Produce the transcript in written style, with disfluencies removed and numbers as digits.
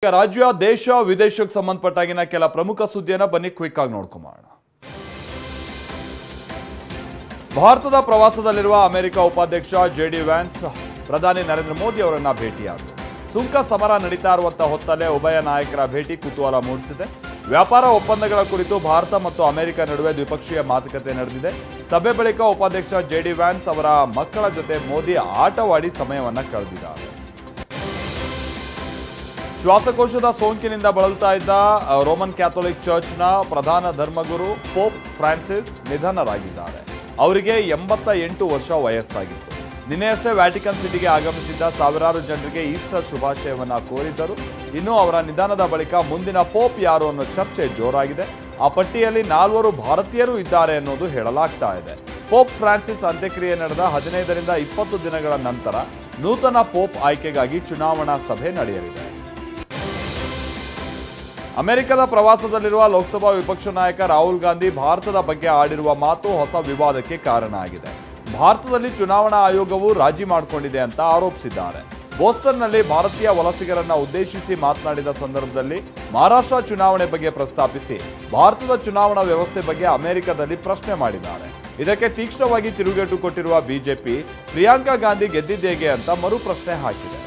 ಈಗ ರಾಜ್ಯ ದೇಶ ವಿದೇಶಕ್ಕೆ ಸಂಬಂಧಪಟ್ಟಾಗಿನ ಕೆಲ ಪ್ರಮುಖ ಸುದ್ದಿಯನ್ನ ಬನ್ನಿ ಕ್ವಿಕ್ ಆಗಿ ನೋಡ್ಕೊಂಬೋಣ. ಭಾರತದ ಪ್ರವಾಸದಲ್ಲಿರುವ ಅಮೆರಿಕ ಉಪಾಧ್ಯಕ್ಷ ಜೆಡಿ ವ್ಯಾನ್ಸ್ ಪ್ರಧಾನಿ ನರೇಂದ್ರ ಮೋದಿ ಅವರನ್ನ ಭೇಟಿಯಾದರು. ಸುಂಕ ಸಮರ ನಡೀತಾ ಇರುವಂತಹ ಹೊತ್ತಲ್ಲೇ ಉಭಯ ನಾಯಕರ ಭೇಟಿ ಕುತೂಹಲ ಮೂಡಿಸಿದೆ. ವ್ಯಾಪಾರ ಒಪ್ಪಂದಗಳ ಕುರಿತು ಭಾರತ ಮತ್ತು ಅಮೆರಿಕ ನಡುವೆ ದ್ವಿಪಕ್ಷೀಯ ಮಾತುಕತೆ ನಡೆದಿದೆ. ಸಭೆ ಬಳಿಕ ಉಪಾಧ್ಯಕ್ಷ ಜೆಡಿ ವ್ಯಾನ್ಸ್ ಅವರ ಮಕ್ಕಳ ಜೊತೆ ಮೋದಿ ಆಟವಾಡಿ ಸಮಯವನ್ನ ಕಳೆದಿದ್ದಾರೆ. ಶ್ವಾಸಕೋಶದ ಸೋಂಕಿನಿಂದ ಬಳಲ್ತಾ ಇದ್ದ ರೋಮನ್ ಕ್ಯಾಥೋಲಿಕ್ ಚರ್ಚ್ನ ಪ್ರಧಾನ ಧರ್ಮಗುರು ಪೋಪ್ ಫ್ರಾನ್ಸಿಸ್ ನಿಧನರಾಗಿದ್ದಾರೆ. ಅವರಿಗೆ 88 ವರ್ಷ ವಯಸ್ಸಾಗಿತ್ತು. ನಿನ್ನೆಯಷ್ಟೇ ವ್ಯಾಟಿಕನ್ ಸಿಟಿಗೆ ಆಗಮಿಸಿದ್ದ ಸಾವಿರಾರು ಜನರಿಗೆ ಈಸ್ಟರ್ ಶುಭಾಶಯವನ್ನ ಕೋರಿದ್ದರು. ಇನ್ನು ಅವರ ನಿಧನದ ಬಳಿಕ ಮುಂದಿನ ಪೋಪ್ ಯಾರು ಅನ್ನೋ ಚರ್ಚೆ ಜೋರಾಗಿದೆ. ಆ ಪಟ್ಟಿಯಲ್ಲಿ 4 ಭಾರತೀಯರು ಇದ್ದಾರೆ ಅನ್ನೋದು ಹೇಳಲಾಗ್ತಾ ಇದೆ. ಪೋಪ್ ಫ್ರಾನ್ಸಿಸ್ ಅಂತ್ಯಕ್ರಿಯೆ ನಡೆದ 15ರಿಂದ 20 ದಿನಗಳ ನಂತರ ನೂತನ ಪೋಪ್ ಆಯ್ಕೆಗಾಗಿ ಚುನಾವಣಾ ಸಭೆ ನಡೆಯಲಿದೆ. ಅಮೆರಿಕದ ಪ್ರವಾಸದಲ್ಲಿರುವ ಲೋಕಸಭಾ ವಿಪಕ್ಷ ನಾಯಕ ರಾಹುಲ್ ಗಾಂಧಿ ಭಾರತದ ಬಗ್ಗೆ ಆಡಿರುವ ಮಾತು ಹೊಸ ವಿವಾದಕ್ಕೆ ಕಾರಣ ಆಗಿದೆ. ಭಾರತದಲ್ಲಿ ಚುನಾವಣಾ ಆಯೋಗವು ರಾಜಿ ಮಾಡಿಕೊಂಡಿದೆ ಅಂತ ಆರೋಪಿಸಿದ್ದಾರೆ. ಬೋಸ್ಟನ್ನಲ್ಲಿ ಭಾರತೀಯ ವಲಸಿಗರನ್ನ ಉದ್ದೇಶಿಸಿ ಮಾತನಾಡಿದ ಸಂದರ್ಭದಲ್ಲಿ ಮಹಾರಾಷ್ಟ್ರ ಚುನಾವಣೆ ಬಗ್ಗೆ ಪ್ರಸ್ತಾಪಿಸಿ ಭಾರತದ ಚುನಾವಣಾ ವ್ಯವಸ್ಥೆ ಬಗ್ಗೆ ಅಮೆರಿಕದಲ್ಲಿ ಪ್ರಶ್ನೆ ಮಾಡಿದ್ದಾರೆ. ಇದಕ್ಕೆ ತೀಕ್ಷ್ಣವಾಗಿ ತಿರುಗೇಟು ಕೊಟ್ಟಿರುವ ಬಿಜೆಪಿ ಪ್ರಿಯಾಂಕಾ ಗಾಂಧಿ ಗೆದ್ದಿದ್ದೇಗೆ ಅಂತ ಮರು ಪ್ರಶ್ನೆ ಹಾಕಿದೆ.